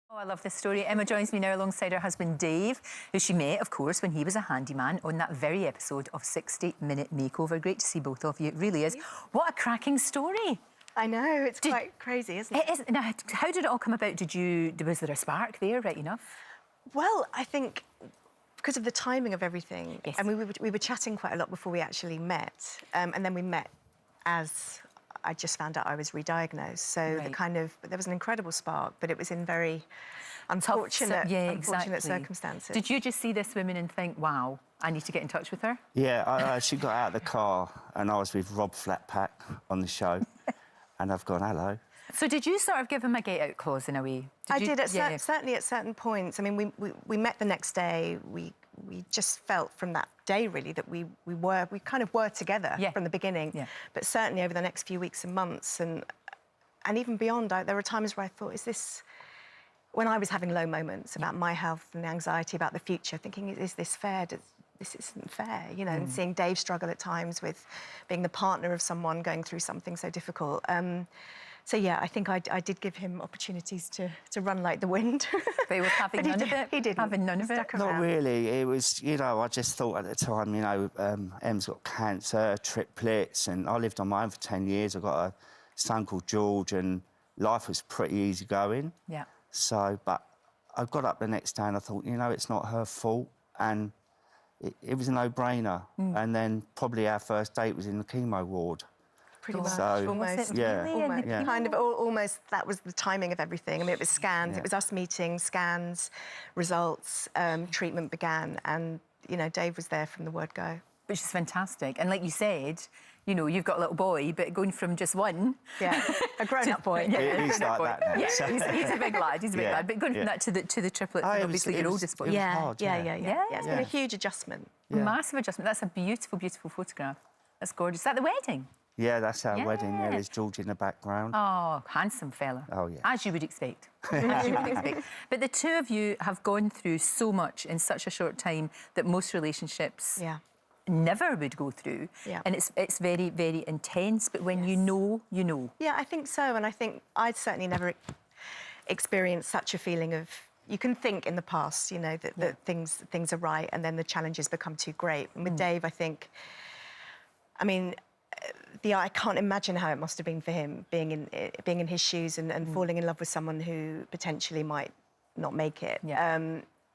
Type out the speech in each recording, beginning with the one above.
Oh, I love this story. Emma joins me now alongside her husband Dave, who she met, of course, when he was a handyman on that very episode of 60 Minute Makeover. Great to see both of you. It really is. What a cracking story. I know, it's quite crazy, isn't it? It is. Now, how did it all come about? Was there a spark there, right enough? Well, I think because of the timing of everything, Yes. and we were chatting quite a lot before we actually met, and then we met as I just found out I was re-diagnosed. So there was an incredible spark, but it was in very unfortunate, unfortunate circumstances. Did you just see this woman and think, wow, I need to get in touch with her? Yeah, she got out of the car and I was with Rob Flatpack on the show and I've gone, hello. So did you sort of give him a get-out clause in a way? I did, certainly at certain points. I mean, we met the next day. We just felt from that day, really, that we kind of were together from the beginning. Yeah. But certainly over the next few weeks and months and even beyond, there were times where I thought, is this... When I was having low moments about my health and anxiety about the future, thinking, is this fair? This isn't fair, you know, and seeing Dave struggle at times with being the partner of someone going through something so difficult. So, yeah, I think I did give him opportunities to run like the wind. But he was having none of it? He didn't. Having none of it? Not really. It was, you know, I just thought at the time, you know, Em's got cancer, triplets, and I lived on my own for 10 years. I got a son called George, and life was pretty easy going. Yeah. So, but I got up the next day and I thought, you know, it's not her fault, and it was a no-brainer. And then probably our first date was in the chemo ward. Pretty much, so, almost. Yeah. Really? Almost. Yeah. Kind of, almost, that was the timing of everything. I mean, it was scans, it was us meeting, scans, results, treatment began, and, you know, Dave was there from the word go. Which is fantastic. And like you said, you know, you've got a little boy, but going from just one... Yeah, a grown-up boy. He's like that now. Yeah, so. he's a big lad, he's a big lad. But going from that to the triplets, and obviously your oldest boy. Yeah, it's been a huge adjustment. Massive adjustment. That's a beautiful, beautiful photograph. That's gorgeous. Is that the wedding? Yeah, that's our wedding. Yeah, there's George in the background. Oh, handsome fella. Oh, yeah. As you would expect. As you would expect. But the two of you have gone through so much in such a short time that most relationships never would go through. Yeah. And it's very, very intense. But when you know, you know. Yeah, I think so. And I think I'd certainly never experienced such a feeling of... You can think in the past, you know, that things are right and then the challenges become too great. And with Dave, I think... I mean... I can't imagine how it must have been for him being in his shoes and falling in love with someone who potentially might not make it. Yeah.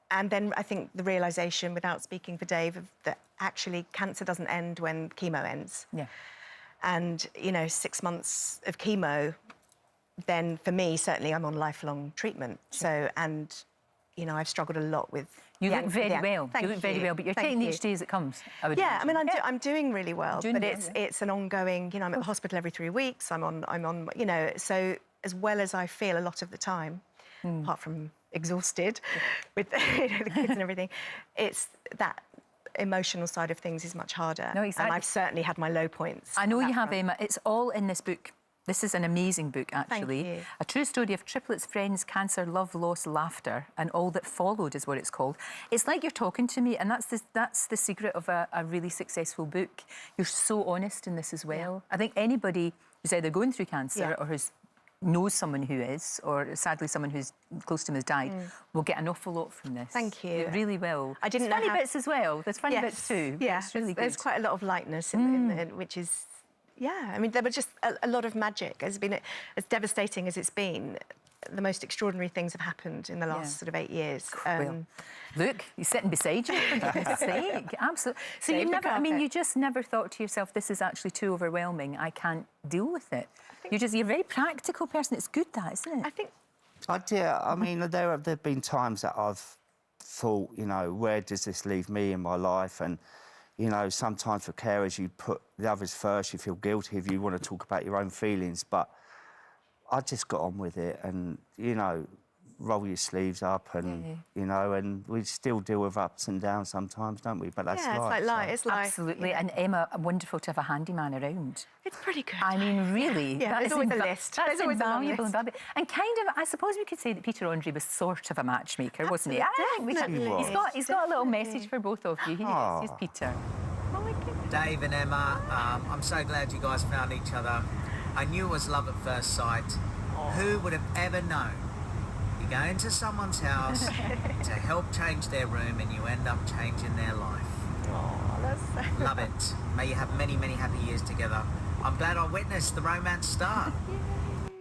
And then I think the realisation, without speaking for Dave, that actually cancer doesn't end when chemo ends. Yeah. And, you know, 6 months of chemo, then for me, certainly I'm on lifelong treatment. So, and, you know, I've struggled a lot with... You look very well. You look very well, but you're taking each day as it comes, I would imagine. I mean, I'm doing really well, but it's an ongoing... You know, I'm at the hospital every 3 weeks. I'm on, you know, so as well as I feel a lot of the time, apart from exhausted with you know, the kids and everything, it's that emotional side of things is much harder. No, exactly. And I've certainly had my low points. I know you have, Emma. It's all in this book. This is an amazing book, actually. Thank you. A true story of triplets, friends, cancer, love, loss, laughter, and all that followed is what it's called. It's like you're talking to me, and that's the secret of a really successful book. You're so honest in this as well. I think anybody who's either going through cancer or knows someone who is, or sadly someone who's close to them has died, will get an awful lot from this. Thank you. It really will. I didn't know funny bits as well. There's funny bits too. Yeah, it's really good. There's quite a lot of lightness, in which is... Yeah, I mean, there were just a lot of magic. It's been, as devastating as it's been, the most extraordinary things have happened in the last sort of 8 years. Look, he's sitting beside you, for goodness sake. Absolutely. So you never, I mean, you just never thought to yourself, this is actually too overwhelming, I can't deal with it. You're a very practical person. It's good, that, isn't it? I think... I mean, there have been times that I've thought, you know, where does this leave me in my life? And you know, sometimes for carers, you put the others first, you feel guilty if you want to talk about your own feelings, but I just got on with it and, you know, roll your sleeves up and, you know, and we still deal with ups and downs sometimes, don't we? But that's life. It's like life. It's life. Absolutely. Yeah. And Emma, wonderful to have a handyman around. It's pretty good. I mean, really. Yeah, there's always a list. That's invaluable. And kind of, I suppose we could say that Peter Andre was sort of a matchmaker, wasn't he? I think we can. He's got a little message for both of you. Here's Peter. Oh, my goodness. Dave and Emma, I'm so glad you guys found each other. I knew it was love at first sight. Who would have ever known You go into someone's house to help change their room and you end up changing their life. Oh, that's so... Love it. May you have many, many happy years together. I'm glad I witnessed the romance start.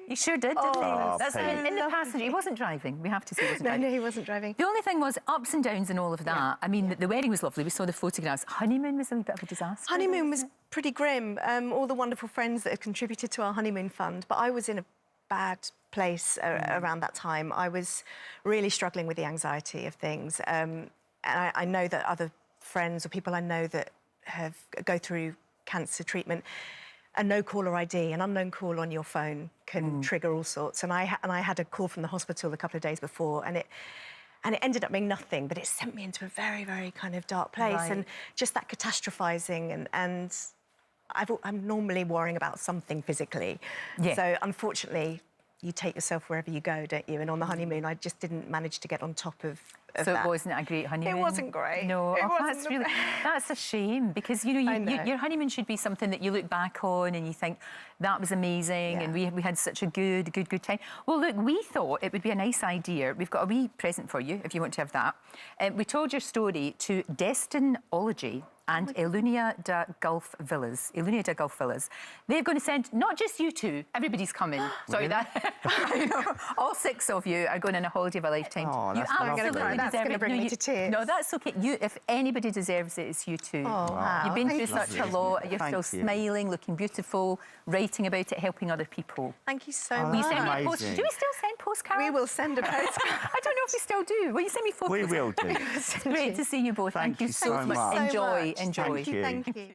He sure did, didn't he? Oh, That's Pete. in the passenger. He wasn't driving. We have to say he wasn't driving. No, he wasn't driving. The only thing was ups and downs and all of that. Yeah. I mean, the wedding was lovely. We saw the photographs. Honeymoon was a wee bit of a disaster. Honeymoon was pretty grim. All the wonderful friends that had contributed to our honeymoon fund, but I was in a bad place around that time. I was really struggling with the anxiety of things. And I know that other friends or people I know that go through cancer treatment, a no-caller ID, an unknown call on your phone can trigger all sorts. And I had a call from the hospital a couple of days before, and it ended up being nothing, but it sent me into a very, very kind of dark place. Right. And just that catastrophising, and I'm normally worrying about something physically. Yeah. So unfortunately, you take yourself wherever you go, don't you? And on the honeymoon, I just didn't manage to get on top of So that. it wasn't a great honeymoon? It wasn't great. No, It wasn't that's the really... That's a shame, because, you know, I know. your honeymoon should be something that you look back on and you think, that was amazing, and we had such a good time. Well, look, we thought it would be a nice idea. We've got a wee present for you, if you want to have that. We told your story to Destinology and Elunia da Gulf Villas. Elunia da Gulf Villas. They're going to send not just you two, everybody's coming. Sorry, that I know, all 6 of you are going on a holiday of a lifetime. Oh, You that's absolutely lovely. That's deserve gonna it. bring me to tears. No, that's okay. If anybody deserves it, it's you two. Oh, wow. You've been Thank through you. such a lot. You're Thank still you. smiling, looking beautiful, writing about it, helping other people. Thank you so Oh, Will you much. send me a amazing. post? Do we still send postcards? We will send a postcard. I don't know if we still do. Will you send me photos? We will do. It's great to see you both. Thank you you so so much. much. Enjoy, So enjoy. much. Thank you.